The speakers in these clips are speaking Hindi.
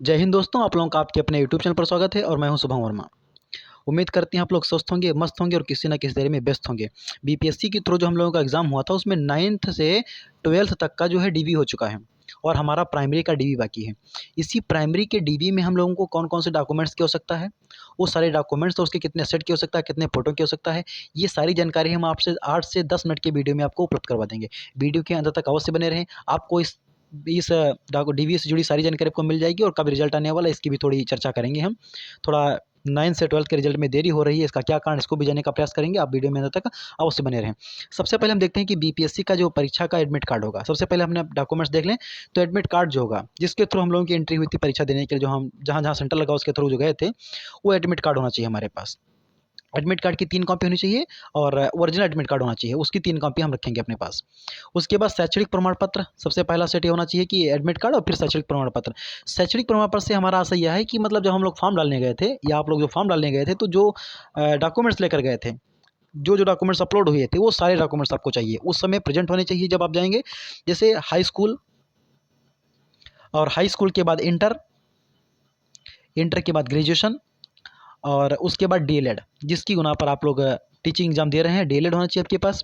जय हिंद दोस्तों, आप लोगों का आपके अपने यूट्यूब चैनल पर स्वागत है और मैं हूं शुभम वर्मा। उम्मीद करते हैं आप लोग स्वस्थ होंगे, मस्त होंगे और किसी न किसी तरह में व्यस्त होंगे। बीपीएससी के थ्रू जो हम लोगों का एग्ज़ाम हुआ था उसमें 9th से 12th तक का जो है डीवी हो चुका है और हमारा प्राइमरी का डीवी बाकी है। इसी प्राइमरी के डीवी में हम लोगों को कौन-कौन से डॉक्यूमेंट्स की आवश्यकता है, वो सारे डॉक्यूमेंट्स और उसके कितने सेट की आवश्यकता है, कितने फ़ोटो की आवश्यकता है, ये सारी जानकारी हम आपसे 8 से 10 मिनट के वीडियो में आपको उपलब्ध करवा देंगे। वीडियो के अंत तक अवश्य बने रहें। आपको इस डीवी से जुड़ी सारी जानकारी आपको मिल जाएगी और कब रिजल्ट आने वाला है इसकी भी थोड़ी चर्चा करेंगे हम। थोड़ा 9 से 12 के रिजल्ट में देरी हो रही है, इसका क्या कारण, इसको भी जानने का प्रयास करेंगे। आप वीडियो में अंत तक अवश्य बने रहें। सबसे पहले हम देखते हैं कि बीपीएससी का जो परीक्षा का एडमिट कार्ड होगा। सबसे पहले हमने डॉक्यूमेंट्स देख लें, तो एडमिट कार्ड जो होगा, जिसके थ्रू हम लोगों की एंट्री हुई थी परीक्षा देने के लिए, जो हम जहाँ-जहाँ सेंटर लगा उसके थ्रू जो गए थे, वो एडमिट कार्ड होना चाहिए हमारे पास। एडमिट कार्ड की 3 कॉपी होनी चाहिए और ओरिजिनल एडमिट कार्ड होना चाहिए, उसकी 3 कॉपी हम रखेंगे अपने पास। उसके बाद शैक्षणिक प्रमाण पत्र, सबसे पहला सेट ये होना चाहिए कि एडमिट कार्ड और फिर शैक्षणिक प्रमाण पत्र। शैक्षणिक प्रमाण पत्र से हमारा आशय यह है कि मतलब जब हम लोग फॉर्म डालने गए थे या आप लोग जो फॉर्म डालने गए थे, तो जो डॉक्यूमेंट्स लेकर गए थे, जो-जो डॉक्यूमेंट्स अपलोड हुए थे, वो सारे डॉक्यूमेंट्स आपको चाहिए। उस समय प्रेज़ेंट होने चाहिए जब आप जाएँगे। जैसे हाई स्कूल और हाई स्कूल के बाद इंटर, इंटर के बाद ग्रेजुएशन और उसके बाद डीएलएड, जिसकी गुना पर आप लोग टीचिंग एग्ज़ाम दे रहे हैं, डीएलएड होना चाहिए आपके पास।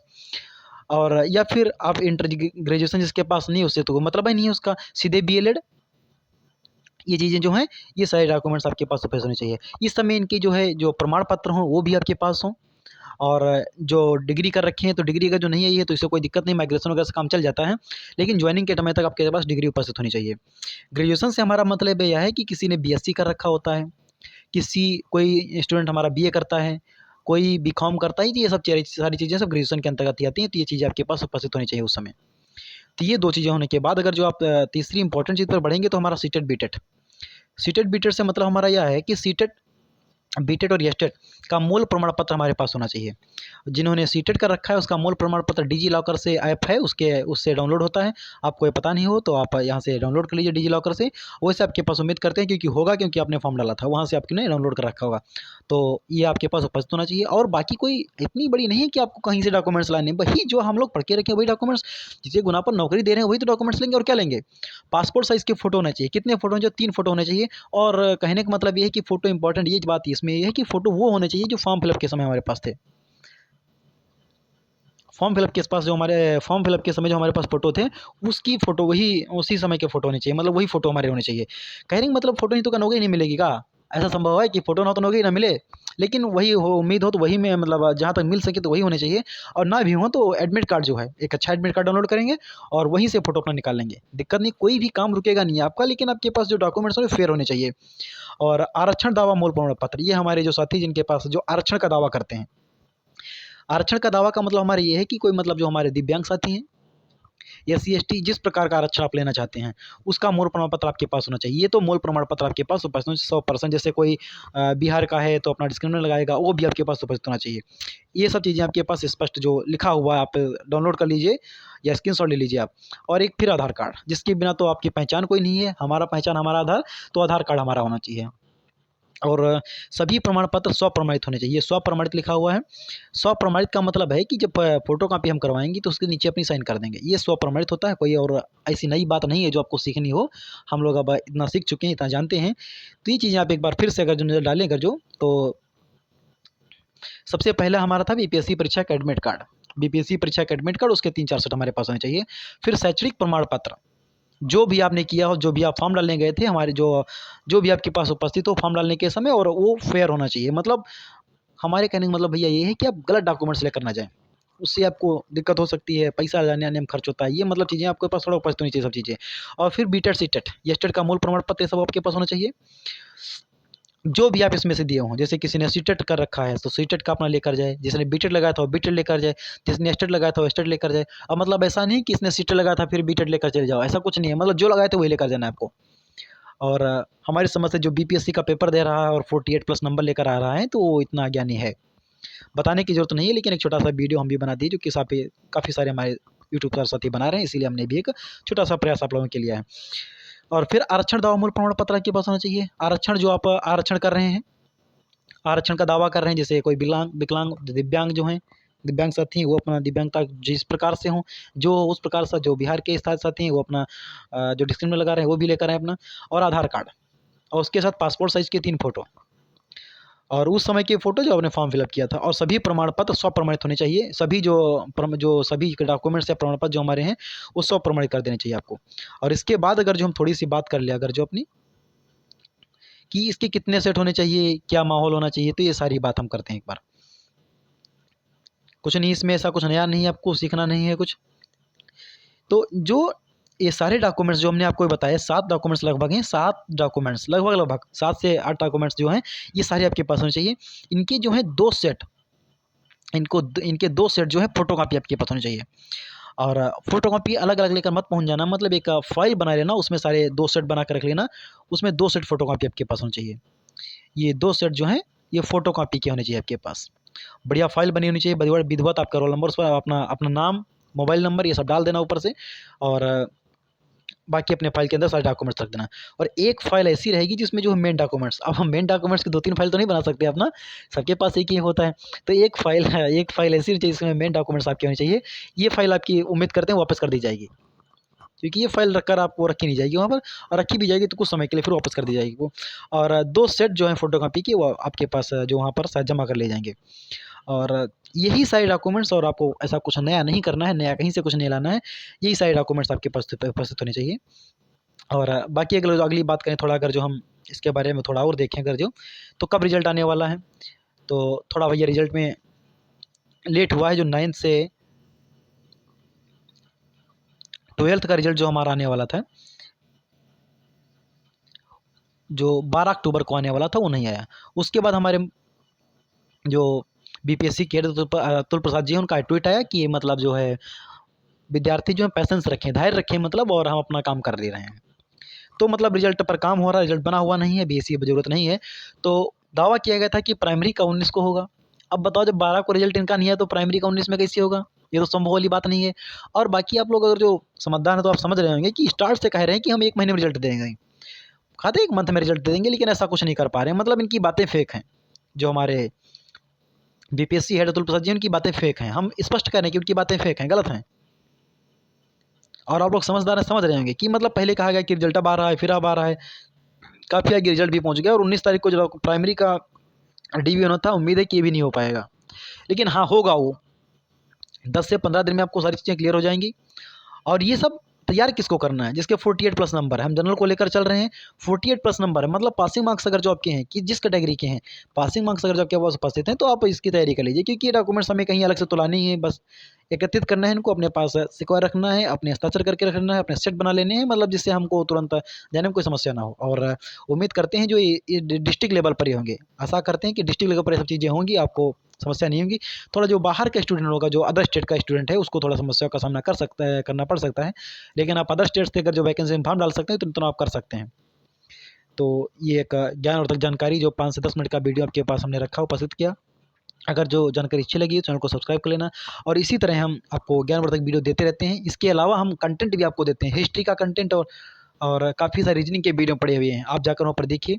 और या फिर आप इंटर ग्रेजुएशन जिसके पास नहीं है उससे तो मतलब ही नहीं है उसका, सीधे बीएलएड। ये चीज़ें जो हैं, ये सारे डॉक्यूमेंट्स आपके पास उपलब्ध होने चाहिए। इस समय इनकी जो है जो प्रमाण पत्र हों वो भी आपके पास हों और जो डिग्री कर रखे हैं तो डिग्री अगर जो नहीं आई है तो इससे कोई दिक्कत नहीं, माइग्रेशन वगैरह से काम चल जाता है। लेकिन जॉइनिंग के समय तक आपके पास डिग्री उपस्थित होनी चाहिए। ग्रेजुएशन से हमारा मतलब यह है कि किसी ने बीएससी कर रखा होता है, कोई स्टूडेंट हमारा बीए करता है, कोई बीकॉम करता है, तो ये सब सारी चीज़ें सब ग्रेजुएशन के अंतर्गत ही आती हैं, तो ये चीज़ें आपके पास उपस्थित होनी चाहिए उस समय। तो ये 2 चीज़ें होने के बाद अगर जो आप तीसरी इंपॉर्टेंट चीज़ पर बढ़ेंगे तो हमारा सीटेट बीटेट। सीटेट बीटेट से मतलब हमारा यह है कि सीटेट बीटेट और एस्टेट का मूल प्रमाण पत्र हमारे पास होना चाहिए। जिन्होंने सीटेट कर रखा है उसका मूल प्रमाण पत्र डिजी लॉकर से ऐप है, उससे डाउनलोड होता है। आपको ये पता नहीं हो तो आप यहाँ से डाउनलोड कर लीजिए डिजी लॉकर से। वैसे आपके पास उम्मीद करते हैं क्योंकि होगा, क्योंकि आपने फॉर्म डाला था, वहाँ से आपने डाउनलोड कर रखा होगा। तो ये आपके पास उपस्थित होना चाहिए और बाकी कोई इतनी बड़ी नहीं है कि आपको कहीं से डॉक्यूमेंट्स लाने हैं। वही जो हम लोग पढ़ के रखे हैं वही डॉक्यूमेंट्स, जिसके गुना पर नौकरी दे रहे हैं वही तो डॉक्यूमेंट्स लेंगे और क्या लेंगे। पासपोर्ट साइज़ के फ़ोटो होने चाहिए। कितने फ़ोटो हैं? जो 3 फ़ोटो होने चाहिए। और कहने का मतलब ये है कि फ़ोटो इम्पोर्टेंट, ये बात इसमें ये है कि फ़ोटो वो होने चाहिए जो फॉर्म फिलअप के समय हमारे पास थे। फॉर्म फिलअप के समय जो हमारे पास फ़ोटो थे, उसकी फ़ोटो वही उसी समय के फ़ोटो होने चाहिए, मतलब वही फ़ोटो हमारे होने चाहिए। कहने का मतलब फ़ोटो नहीं तो क्या नौकरी नहीं मिलेगी क्या? ऐसा संभव है कि फ़ोटो ना हो तो नौकरी ना मिले? लेकिन वही हो, उम्मीद हो तो वही में मतलब जहाँ तक मिल सके तो वही होने चाहिए और ना भी हो तो एडमिट कार्ड जो है, एक अच्छा एडमिट कार्ड डाउनलोड करेंगे और वहीं से फ़ोटो अपना निकाल लेंगे। दिक्कत नहीं, कोई भी काम रुकेगा नहीं आपका, लेकिन आपके पास जो डॉक्यूमेंट्स हैं वो फेयर होने चाहिए। और आरक्षण दावा मूल प्रमाण पत्र, ये हमारे जो साथी जिनके पास जो आरक्षण का दावा करते हैं। आरक्षण का दावा का मतलब हमारा ये है कि कोई मतलब जो हमारे दिव्यांग साथी हैं, एससी एसटी जिस प्रकार का आरक्षण आप लेना चाहते हैं, उसका मूल प्रमाण पत्र आपके पास होना चाहिए। ये तो मूल प्रमाण पत्र आपके पास उपस्थित होना चाहिए 100%। जैसे कोई बिहार का है तो अपना डिस्क्रिमिनेंट लगाएगा, वो भी आपके पास उपस्थित होना चाहिए। ये सब चीज़ें आपके पास स्पष्ट जो लिखा हुआ है आप डाउनलोड कर लीजिए या स्क्रीनशॉट ले लीजिए आप। और एक फिर आधार कार्ड, जिसके बिना तो आपकी पहचान कोई नहीं है। हमारा पहचान हमारा आधार, तो आधार कार्ड हमारा होना चाहिए। और सभी प्रमाण पत्र स्वप्रमाणित होने चाहिए। स्वप्रमाणित लिखा हुआ है। स्वप्रमाणित का मतलब है कि जब फ़ोटो कॉपी हम करवाएँगे तो उसके नीचे अपनी साइन कर देंगे। ये स्वप्रमाणित होता है, कोई और ऐसी नई बात नहीं है जो आपको सीखनी हो। हम लोग अब इतना सीख चुके हैं, इतना जानते हैं। तो ये चीज़ें आप एक बार फिर से अगर जो नज़र डालें अगर जो, तो सबसे पहला हमारा था बीपीएससी परीक्षा का एडमिट कार्ड। बीपीएससी परीक्षा का एडमिट कार्ड, उसके 3-4 सेट हमारे पास होने चाहिए। फिर शैक्षणिक प्रमाण पत्र, जो भी आपने किया हो, जो भी आप फॉर्म डालने गए थे, हमारे जो जो भी आपके पास उपस्थित हो फॉर्म डालने के समय, और वो फेयर होना चाहिए। मतलब हमारे कहने का मतलब भैया ये है कि आप गलत डॉक्यूमेंट्स लेकर ना जाएँ। उससे आपको दिक्कत हो सकती है, पैसा जाने-आने में खर्च होता है। ये मतलब चीज़ें आपके पास थोड़ा उपस्थित होनी चाहिए सब चीज़ें। और फिर बीटेड सीटेड, एस्टेट का मूल प्रमाण पत्र ये सब आपके पास होना चाहिए। जो भी आप इसमें से दिए हों, जैसे किसी ने सीटेट कर रखा है तो सीटेट का अपना लेकर जाए, जिसने बीटेड लगाया था वो बीटेड लेकर जाए, जिसने एस्टेट लगाया था वो एस्टेट लेकर जाए। अब मतलब ऐसा नहीं कि इसने सीटेट लगाया था फिर बीटेड लेकर चले जाओ, ऐसा कुछ नहीं है। मतलब जो लगाए थे वही लेकर जाना है आपको। और हमारी समझ से जो बीपीएससी का पेपर दे रहा है और 48 प्लस नंबर लेकर आ रहा है, तो वो इतना ज्ञानी है। बताने की ज़रूरत नहीं है, लेकिन एक छोटा-सा वीडियो हम भी बना दिए जो कि काफ़ी सारे हमारे यूट्यूब पर साथी बना रहे हैं, इसीलिए हमने भी एक छोटा-सा प्रयास आप लोगों के लिया है। और फिर आरक्षण दावा मूल प्रमाण पत्र आपके पास होना चाहिए। आरक्षण जो आप आरक्षण कर रहे हैं, आरक्षण का दावा कर रहे हैं, जैसे कोई विकलांग, दिव्यांग जो हैं, दिव्यांग साथी हैं, वो अपना दिव्यांगता जिस प्रकार से हों, जो उस प्रकार से जो बिहार के साथ साथी हैं, वो अपना जो डिस्क्रिप्टिव लगा रहे हैं, वो भी लेकर आएँ अपना। और आधार कार्ड। और उसके साथ पासपोर्ट साइज़ के 3 फ़ोटो और उस समय के फ़ोटो जो आपने फॉर्म फिलअप किया था, और सभी प्रमाण पत्र स्वप्रमाणित होने चाहिए। सभी जो सभी डॉक्यूमेंट्स या प्रमाण पत्र जो हमारे हैं वो स्वप्रमाणित कर देने चाहिए आपको। और इसके बाद अगर जो हम थोड़ी सी बात कर ले अगर जो अपनी कि इसके कितने सेट होने चाहिए, क्या माहौल होना चाहिए, तो ये सारी बात हम करते हैं एक बार। कुछ नहीं इसमें ऐसा कुछ नया नहीं है, आपको सीखना नहीं है कुछ। तो जो ये सारे डॉक्यूमेंट्स जो हमने आपको बताए 7 डॉक्यूमेंट्स लगभग हैं, 7 डॉक्यूमेंट्स लगभग 7 से 8 डॉक्यूमेंट्स जो हैं ये सारे आपके पास होने चाहिए। इनके जो हैं 2 सेट इनके 2 सेट जो है फ़ोटोकॉपी आपके पास होनी चाहिए। और फ़ोटोकॉपी अलग-अलग लेकर मत पहुँच जाना, मतलब एक फ़ाइल बना लेना, उसमें सारे 2 सेट बना के रख लेना, उसमें 2 सेट फ़ोटोकॉपी आपके पास होनी चाहिए। ये 2 सेट जो हैं ये फ़ोटोकॉपी के होने चाहिए आपके पास। बढ़िया फ़ाइल बनी होनी चाहिए, विधिवत आपका रोल नंबर, उस पर अपना अपना नाम, मोबाइल नंबर ये सब डाल देना ऊपर से, और बाकी अपने फ़ाइल के अंदर सारे डॉक्यूमेंट्स रख देना। और एक फ़ाइल ऐसी रहेगी जिसमें जो है मेन डॉक्यूमेंट्स, अब हम मेन डॉक्यूमेंट्स की 2-3 फ़ाइल तो नहीं बना सकते अपना, सबके पास एक ही होता है। तो एक फ़ाइल है, एक फ़ाइल ऐसी होनी चाहिए जिसमें मेन डॉक्यूमेंट्स आपके होने चाहिए। ये फ़ाइल आपकी उम्मीद करते हैं वापस कर दी जाएगी, क्योंकि ये फ़ाइल रखकर आपको रखी नहीं जाएगी वहाँ पर, और रखी भी जाएगी तो कुछ समय के लिए फिर वापस कर दी जाएगी वो। और 2 सेट जो हैं फ़ोटोकॉपी के वो आपके पास जो वहाँ पर शायद जमा कर लिए जाएँगे। और यही सारे डॉक्यूमेंट्स, और आपको ऐसा कुछ नया नहीं करना है, नया कहीं से कुछ नहीं लाना है। यही सारे डॉक्यूमेंट्स आपके पास उपस्थित होने चाहिए। और बाकी अगर जो अगली बात करें थोड़ा, अगर जो हम इसके बारे में थोड़ा और देखें अगर जो, तो कब रिज़ल्ट आने वाला है, तो थोड़ा भैया रिज़ल्ट में लेट हुआ है। जो 9th से 12th का रिज़ल्ट जो हमारा आने वाला था, जो 12 अक्टूबर को आने वाला था, वो नहीं आया। उसके बाद हमारे जो बीपीएससी के हेड अतुल प्रसाद जी हैं, उनका ट्वीट आया कि मतलब जो है विद्यार्थी जो है पैसेंस रखें, धैर्य रखें, मतलब, और हम अपना काम कर ले रहे हैं। तो मतलब रिज़ल्ट पर काम हो रहा है, रिज़ल्ट बना हुआ नहीं है, बीएससी की ज़रूरत नहीं है। तो दावा किया गया था कि प्राइमरी का 19 को होगा। अब बताओ जब 12 को रिज़ल्ट इनका नहीं है तो प्राइमरी का 19 में कैसे होगा? ये तो संभव वाली बात नहीं है। और बाकी आप लोग अगर जो समझदार हैं तो आप समझ रहे होंगे कि स्टार्ट से कह रहे हैं कि हम 1 महीने में रिज़ल्ट दे देंगे। कहते हैं 1 मंथ में रिज़ल्ट दे देंगे, लेकिन ऐसा कुछ नहीं कर पा रहे हैं। मतलब इनकी बातें फेक हैं। जो हमारे बीपीएससी हेड अतुल प्रसाद जी, उनकी बातें फेक हैं। हम स्पष्ट कह रहे हैं कि उनकी बातें फेक हैं, गलत हैं। और आप लोग समझदार हैं, समझ रहे होंगे कि मतलब पहले कहा गया कि रिज़ल्ट अब आ रहा है, फिर अब आ रहा है। काफ़ी आगे रिज़ल्ट भी पहुँच गया, और 19 तारीख को जो प्राइमरी का डीवी होना था, उम्मीद है कि ये भी नहीं हो पाएगा। लेकिन हाँ, होगा वो। 10 से 15 दिन में आपको सारी चीज़ें क्लियर हो जाएँगी। और ये सब तैयार किसको करना है? जिसके 48 प्लस नंबर है। हम जनरल को लेकर चल रहे हैं, 48 प्लस नंबर है, मतलब पासिंग मार्क्स अगर जो आपके हैं, कि जिस कैटेगरी के हैं, पासिंग मार्क्स अगर जो आपके पास उपस्थित हैं, तो आप इसकी तैयारी कर लीजिए, क्योंकि ये डॉक्यूमेंट्स हमें कहीं अलग से तुलाने ही है, बस एकत्रित करना है इनको, अपने पास सिक्योर रखना है, अपने हस्ताक्षर करके रखना है, अपने सेट बना लेने हैं, मतलब जिससे हमको तुरंत जाने में कोई समस्या ना हो। और उम्मीद करते हैं जो ये डिस्ट्रिक्ट लेवल पर ही होंगे। आशा करते हैं कि डिस्ट्रिक्ट लेवल पर ये सब चीज़ें होंगी, आपको समस्या नहीं होगी। थोड़ा जो बाहर का स्टूडेंट होगा, जो अदर स्टेट का स्टूडेंट है, उसको थोड़ा समस्या का सामना करना पड़ सकता है। लेकिन आप अदर स्टेट से अगर जो वैकेंसी में फॉर्म डाल सकते हैं तो आप कर सकते हैं। तो ये एक ज्ञानवर्धक जानकारी जो 5 से 10 मिनट का वीडियो आपके पास हमने रखा, उपस्थित किया। अगर जो जानकारी अच्छी लगी, चैनल को सब्सक्राइब कर लेना। और इसी तरह हम आपको ज्ञानवर्धक वीडियो देते रहते हैं। इसके अलावा हम कंटेंट भी आपको देते हैं, हिस्ट्री का कंटेंट, और काफ़ी सारे रीजनिंग के वीडियो पड़े हुए हैं, आप जाकर वहाँ पर देखिए।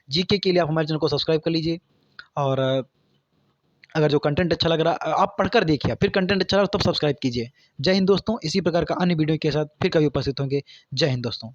जीके के लिए आप हमारे चैनल को सब्सक्राइब कर लीजिए। और अगर जो कंटेंट अच्छा लग रहा, आप पढ़कर देखिए, फिर कंटेंट अच्छा लगा तब सब्सक्राइब कीजिए। जय हिंद दोस्तों, इसी प्रकार का अन्य वीडियो के साथ फिर कभी उपस्थित होंगे। जय हिंद दोस्तों।